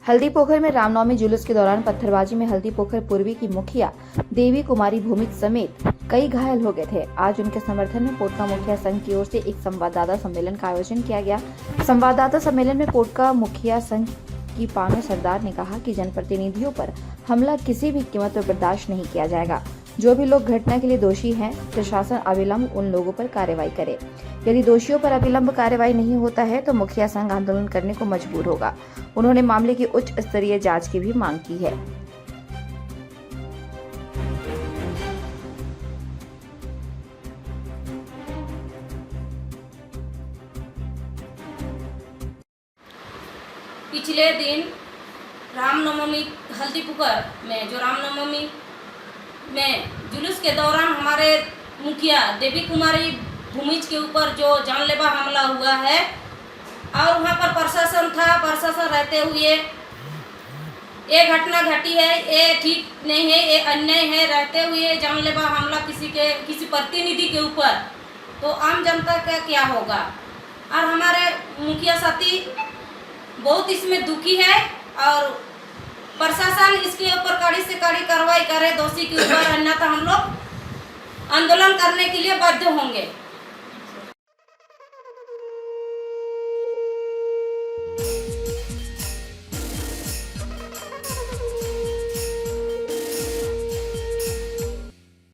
हल्दी पोखर में रामनवमी जुलूस के दौरान पत्थरबाजी में हल्दी पोखर पूर्वी की मुखिया देवी कुमारी भूमिज समेत कई घायल हो गए थे। आज उनके समर्थन में पोटका मुखिया संघ की ओर से एक संवाददाता सम्मेलन का आयोजन किया गया। संवाददाता सम्मेलन में पोटका मुखिया संघ की पानो सरदार ने कहा कि जनप्रतिनिधियों पर हमला किसी भी कीमत पर बर्दाश्त नहीं किया जाएगा। जो भी लोग घटना के लिए दोषी हैं, प्रशासन अविलंब उन लोगों पर कार्रवाई करे। यदि दोषियों पर अविलंब कार्रवाई नहीं होता है तो मुखिया संघ आंदोलन करने को मजबूर होगा। उन्होंने मामले की उच्च स्तरीय जांच की भी मांग की है। पिछले दिन रामनवमी हल्दी पुकर में जो रामनवमी में जुलूस के दौरान हमारे मुखिया देवी कुमारी भूमिज के ऊपर जो जानलेवा हमला हुआ है और वहाँ पर प्रशासन था। प्रशासन रहते हुए ये घटना घटी है, ये ठीक नहीं है, ये अन्याय है। रहते हुए जानलेवा हमला किसी प्रतिनिधि के ऊपर, तो आम जनता का क्या होगा। और हमारे मुखिया साथी बहुत इसमें दुखी है और प्रशासन इसके ऊपर कड़ी से कड़ी कार्रवाई करे दोषी के ऊपर, अन्यथा हम लोग आंदोलन करने के लिए बाध्य होंगे।